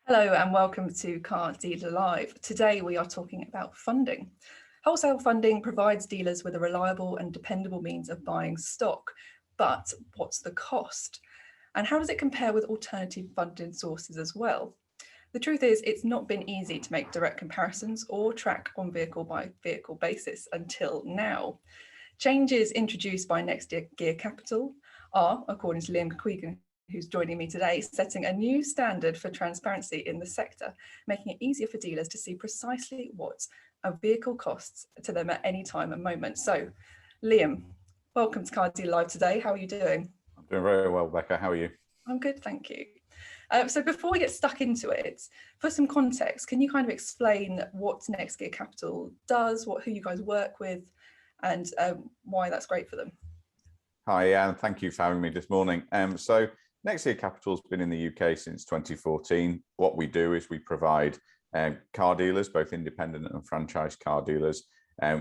Hello and welcome to Car Dealer Live. Today we are talking about funding. Wholesale funding provides dealers with a reliable and dependable means of buying stock, but what's the cost? And how does it compare with alternative funding sources as well? The truth is, it's not been easy to make direct comparisons or track on vehicle by vehicle basis until now. Changes introduced by NextGear Capital are, according to Quegan, who's joining me today, setting a new standard for transparency in the sector, making it easier for dealers to see precisely what a vehicle costs to them at any time and moment. So, Liam, welcome to Car Dealer Live today. How are you doing? I'm doing very well, Becca. How are you? I'm good, thank you. So before we get stuck into it, for some context, can you kind of explain what NextGear Capital does, who you guys work with, and why that's great for them? Hi, and thank you for having me this morning. So NextGear Capital has been in the UK since 2014. What we do is we provide car dealers, both independent and franchise car dealers,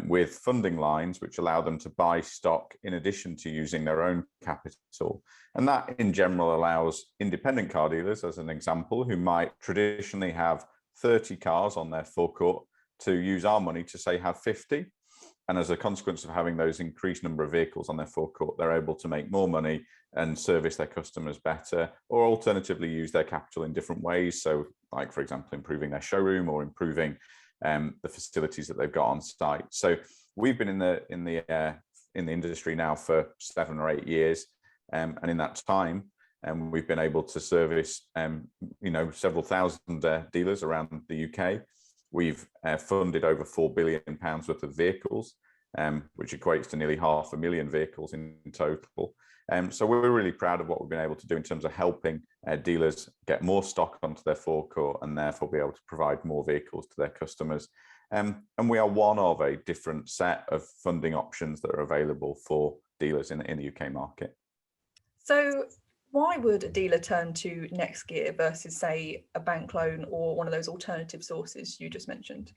with funding lines which allow them to buy stock in addition to using their own capital. And that in general allows independent car dealers, as an example, who might traditionally have 30 cars on their forecourt, to use our money to say have 50. And as a consequence of having those increased number of vehicles on their forecourt, they're able to make more money and service their customers better, or alternatively use their capital in different ways. So like, for example, improving their showroom or improving the facilities that they've got on site. So we've been in the industry now for 7 or 8 years, and in that time, we've been able to service several thousand dealers around the UK. We've funded over £4 billion worth of vehicles, which equates to nearly 500,000 vehicles in total. So we're really proud of what we've been able to do in terms of helping dealers get more stock onto their forecourt and therefore be able to provide more vehicles to their customers. And we are one of a different set of funding options that are available for dealers in the UK market. So why would a dealer turn to NextGear versus, say, a bank loan or one of those alternative sources you just mentioned?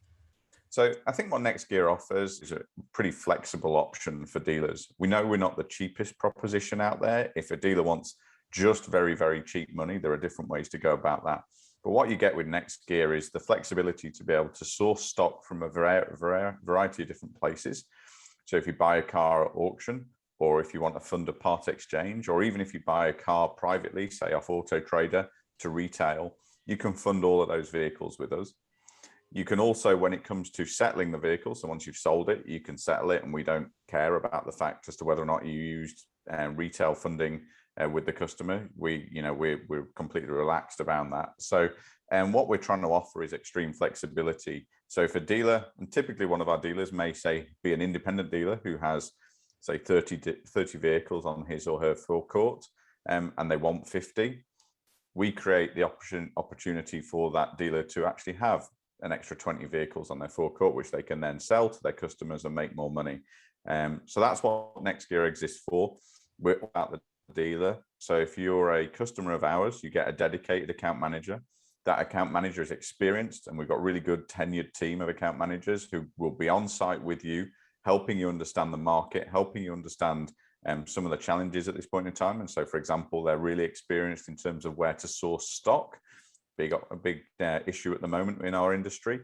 So I think what NextGear offers is a pretty flexible option for dealers. We know we're not the cheapest proposition out there. If a dealer wants just very, very cheap money, there are different ways to go about that. But what you get with NextGear is the flexibility to be able to source stock from a variety of different places. So if you buy a car at auction, or if you want to fund a part exchange, or even if you buy a car privately, say off Auto Trader to retail, you can fund all of those vehicles with us. You can also, when it comes to settling the vehicle, so once you've sold it, you can settle it, and we don't care about the fact as to whether or not you used retail funding with the customer. We're completely relaxed about that. So what we're trying to offer is extreme flexibility. So if a dealer, and typically one of our dealers may be an independent dealer who has, say, 30 vehicles on his or her forecourt, and they want 50, we create the opportunity for that dealer to actually have an extra 20 vehicles on their forecourt, which they can then sell to their customers and make more money. So that's what NextGear exists for. We're about the dealer. So if you're a customer of ours, you get a dedicated account manager. That account manager is experienced, and we've got a really good tenured team of account managers who will be on site with you, helping you understand the market, helping you understand some of the challenges at this point in time. And so, for example, they're really experienced in terms of where to source stock. A big issue at the moment in our industry,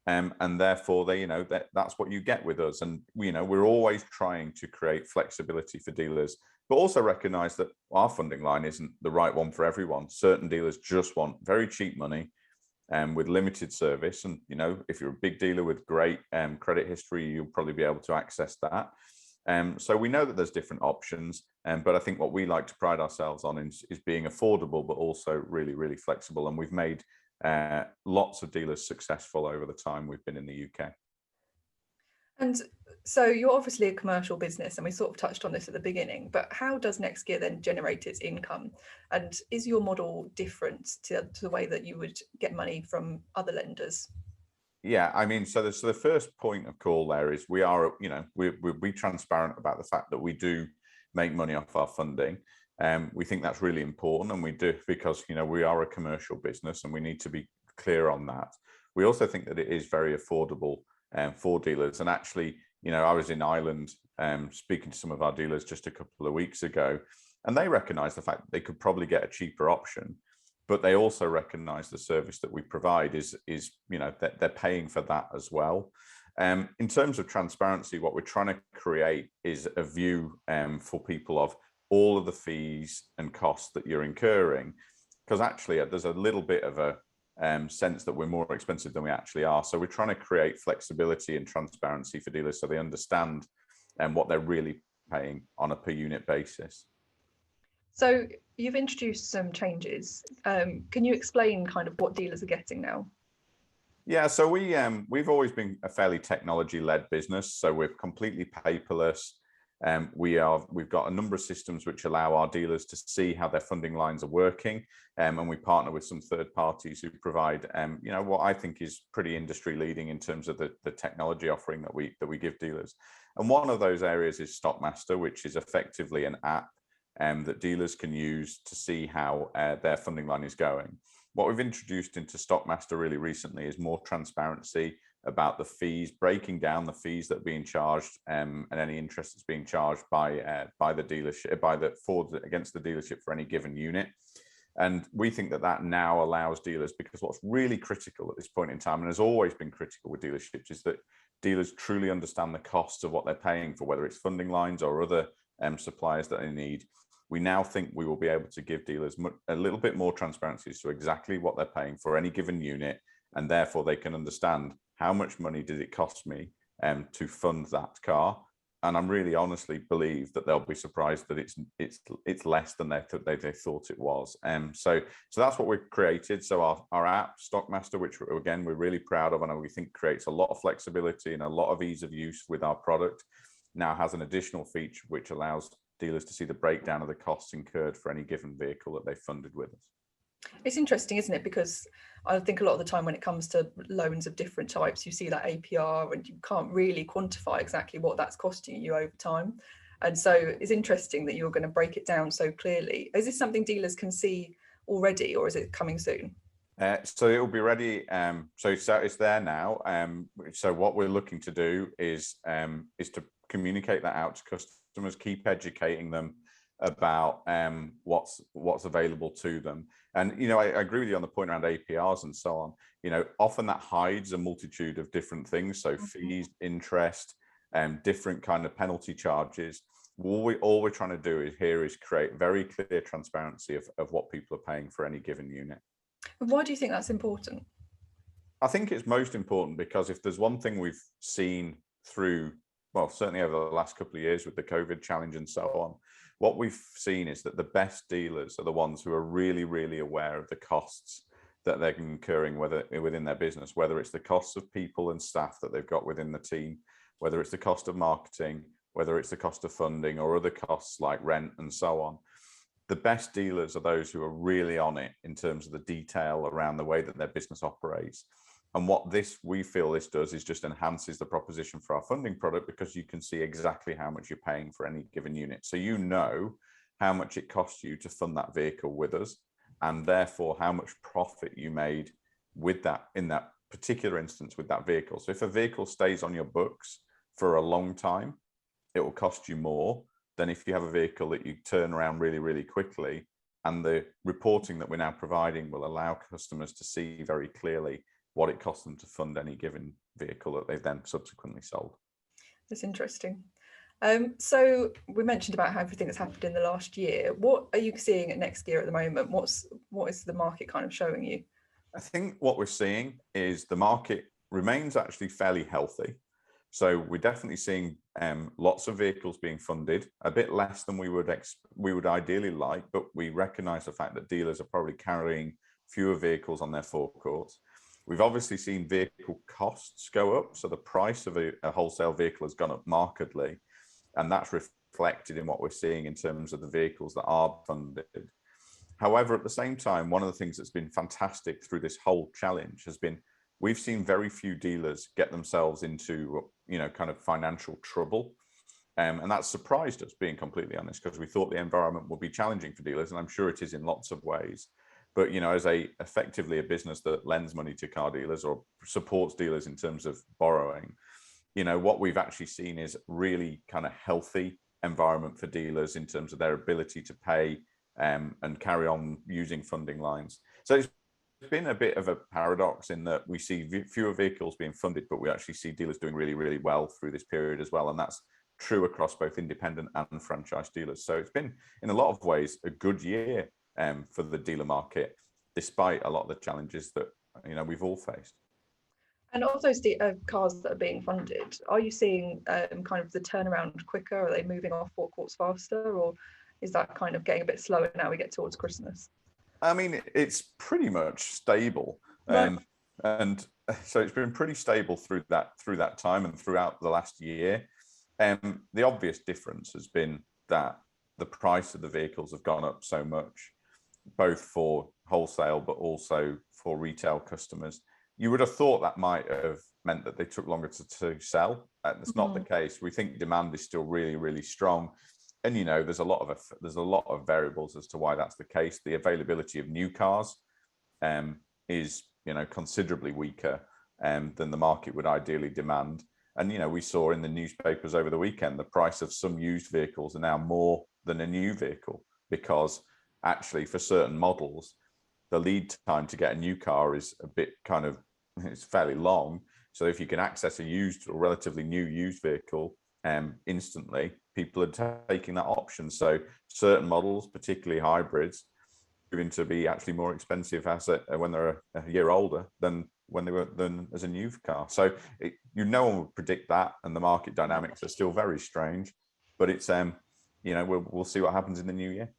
and therefore that's what you get with us. And we're always trying to create flexibility for dealers, but also recognize that our funding line isn't the right one for everyone. Certain dealers just want very cheap money with limited service, and if you're a big dealer with great credit history, you'll probably be able to access that. So we know that there's different options, but I think what we like to pride ourselves on is being affordable, but also really, really flexible. And we've made lots of dealers successful over the time we've been in the UK. And so you're obviously a commercial business, and we sort of touched on this at the beginning, but how does NextGear then generate its income? And is your model different to the way that you would get money from other lenders? Yeah, I mean, so the first point of call there is we're transparent about the fact that we do make money off our funding. We think that's really important, and we do because we are a commercial business, and we need to be clear on that. We also think that it is very affordable for dealers. And actually, I was in Ireland speaking to some of our dealers just a couple of weeks ago, and they recognise the fact that they could probably get a cheaper option. but they also recognize the service that we provide is that they're paying for that as well. In terms of transparency, what we're trying to create is a view for people of all of the fees and costs that you're incurring, because actually there's a little bit of a sense that we're more expensive than we actually are. So we're trying to create flexibility and transparency for dealers so they understand what they're really paying on a per unit basis. So you've introduced some changes. Can you explain kind of what dealers are getting now? Yeah, so we've always been a fairly technology-led business, so we're completely paperless. We've got a number of systems which allow our dealers to see how their funding lines are working, and we partner with some third parties who provide, what I think is pretty industry-leading in terms of the technology offering that we give dealers. And one of those areas is Stockmaster, which is effectively an app that dealers can use to see how their funding line is going. What we've introduced into Stockmaster really recently is more transparency about the fees, breaking down the fees that are being charged and any interest that's being charged by the dealership, against the dealership for any given unit. And we think that now allows dealers, because what's really critical at this point in time, and has always been critical with dealerships, is that dealers truly understand the costs of what they're paying for, whether it's funding lines or other suppliers that they need. We now think we will be able to give dealers a little bit more transparency as to exactly what they're paying for any given unit, and therefore they can understand how much money did it cost me to fund that car. And I'm really honestly believe that they'll be surprised that it's less than they thought it was. So that's what we've created. So our app, Stockmaster, which again we're really proud of, and we think creates a lot of flexibility and a lot of ease of use with our product, now has an additional feature which allows dealers to see the breakdown of the costs incurred for any given vehicle that they funded with us. It's interesting, isn't it? Because I think a lot of the time when it comes to loans of different types, you see that APR and you can't really quantify exactly what that's costing you over time. And so it's interesting that you're going to break it down so clearly. Is this something dealers can see already, or is it coming soon? So it will be ready. So it's there now. So what we're looking to do is to communicate that out to customers, keep educating them about what's available to them. And I agree with you on the point around APRs and so on. Often that hides a multitude of different things, so fees, interest, different kind of penalty charges. All we're trying to do is create very clear transparency of what people are paying for any given unit. Why do you think that's important? I think it's most important because if there's one thing we've seen through, well, certainly over the last couple of years with the COVID challenge and so on, what we've seen is that the best dealers are the ones who are really, really aware of the costs that they're incurring within their business, whether it's the costs of people and staff that they've got within the team, whether it's the cost of marketing, whether it's the cost of funding or other costs like rent and so on. The best dealers are those who are really on it in terms of the detail around the way that their business operates. And what we feel this does is just enhances the proposition for our funding product, because you can see exactly how much you're paying for any given unit. So you know how much it costs you to fund that vehicle with us, and therefore how much profit you made with that in that particular instance with that vehicle. So if a vehicle stays on your books for a long time, it will cost you more than if you have a vehicle that you turn around really, really quickly. And the reporting that we're now providing will allow customers to see very clearly what it costs them to fund any given vehicle that they've then subsequently sold. That's interesting. So we mentioned about how everything that's happened in the last year. What are you seeing at NextGear at the moment? What is the market kind of showing you? I think what we're seeing is the market remains actually fairly healthy. So we're definitely seeing lots of vehicles being funded, a bit less than we would ideally like, but we recognise the fact that dealers are probably carrying fewer vehicles on their forecourts. We've obviously seen vehicle costs go up, so the price of a wholesale vehicle has gone up markedly, and that's reflected in what we're seeing in terms of the vehicles that are funded. However, at the same time, one of the things that's been fantastic through this whole challenge has been we've seen very few dealers get themselves into kind of financial trouble, and that surprised us, being completely honest, because we thought the environment would be challenging for dealers, and I'm sure it is in lots of ways. But as effectively a business that lends money to car dealers or supports dealers in terms of borrowing, what we've actually seen is really kind of healthy environment for dealers in terms of their ability to pay and carry on using funding lines. So it's been a bit of a paradox in that we see fewer vehicles being funded, but we actually see dealers doing really, really well through this period as well. And that's true across both independent and franchise dealers. So it's been, in a lot of ways, a good year for the dealer market, despite a lot of the challenges that we've all faced. And of those cars that are being funded, are you seeing kind of the turnaround quicker? Are they moving off forecourts faster, or is that kind of getting a bit slower now we get towards Christmas? I mean, it's pretty much stable, Right. and so it's been pretty stable through that time and throughout the last year. The obvious difference has been that the price of the vehicles have gone up so much, both for wholesale but also for retail customers. You would have thought that might have meant that they took longer to sell. That's not the case. We think demand is still really, really strong. And there's a lot of variables as to why that's the case. The availability of new cars is considerably weaker than the market would ideally demand. And we saw in the newspapers over the weekend the price of some used vehicles are now more than a new vehicle, because actually for certain models the lead time to get a new car is a bit it's fairly long. So if you can access a used or relatively new used vehicle instantly, people are taking that option. So certain models, particularly hybrids, are going to be actually more expensive when they're a year older than as a new car. So no one would predict that, and the market dynamics are still very strange. But it's we'll see what happens in the new year.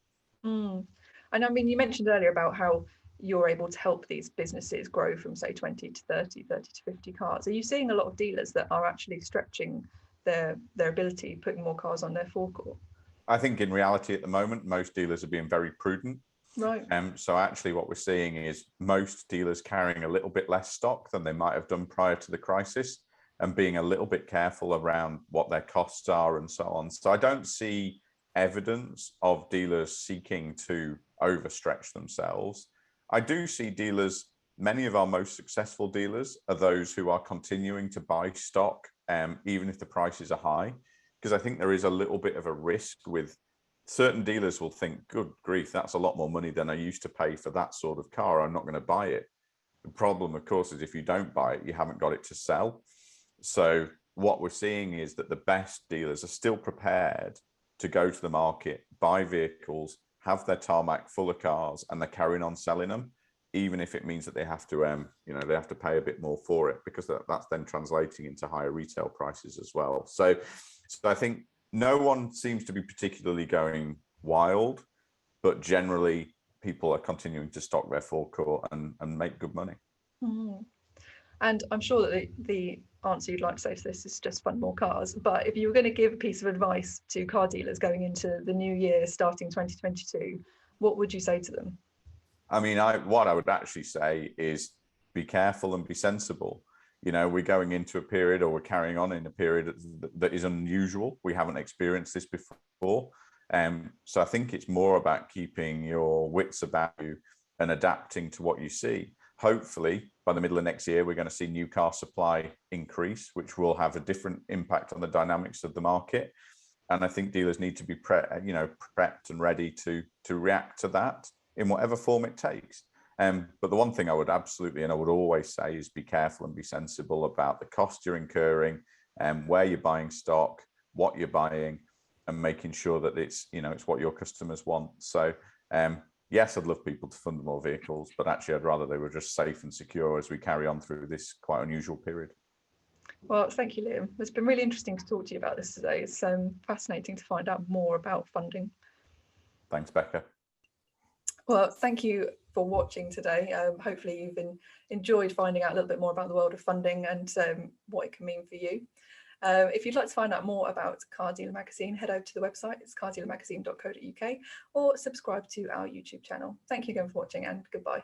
And I mean, you mentioned earlier about how you're able to help these businesses grow from say 20 to 30 to 50 cars. Are you seeing a lot of dealers that are actually stretching their ability, putting more cars on their forecourt? I think in reality at the moment, most dealers are being very prudent. Right. So actually what we're seeing is most dealers carrying a little bit less stock than they might have done prior to the crisis, and being a little bit careful around what their costs are and so on. So I don't see evidence of dealers seeking to overstretch themselves. I do see dealers, many of our most successful dealers are those who are continuing to buy stock, even if the prices are high, because I think there is a little bit of a risk with certain dealers will think, good grief, that's a lot more money than I used to pay for that sort of car. I'm not going to buy it. The problem, of course, is if you don't buy it, you haven't got it to sell. So what we're seeing is that the best dealers are still prepared to go to the market, buy vehicles, have their tarmac full of cars, and they're carrying on selling them, even if it means that they have to, they have to pay a bit more for it, because that's then translating into higher retail prices as well. So I think no one seems to be particularly going wild, but generally people are continuing to stock their forecourt and make good money. And I'm sure that the answer you'd like to say to this is just fund more cars. But if you were going to give a piece of advice to car dealers going into the new year, starting 2022, what would you say to them? I mean, what I would actually say is be careful and be sensible. We're going into a period, or we're carrying on in a period that is unusual. We haven't experienced this before. So I think it's more about keeping your wits about you and adapting to what you see. Hopefully, by the middle of next year, we're going to see new car supply increase, which will have a different impact on the dynamics of the market. And I think dealers need to be prepped and ready to react to that in whatever form it takes. But the one thing I would absolutely, and I would always say, is be careful and be sensible about the cost you're incurring, and where you're buying stock, what you're buying, and making sure that it's what your customers want. So yes, I'd love people to fund more vehicles, but actually I'd rather they were just safe and secure as we carry on through this quite unusual period. Well, thank you, Liam. It's been really interesting to talk to you about this today. It's fascinating to find out more about funding. Thanks, Becca. Well, thank you for watching today. Hopefully you've enjoyed finding out a little bit more about the world of funding and what it can mean for you. If you'd like to find out more about Car Dealer Magazine, head over to the website. It's cardealermagazine.co.uk, or subscribe to our YouTube channel. Thank you again for watching, and goodbye.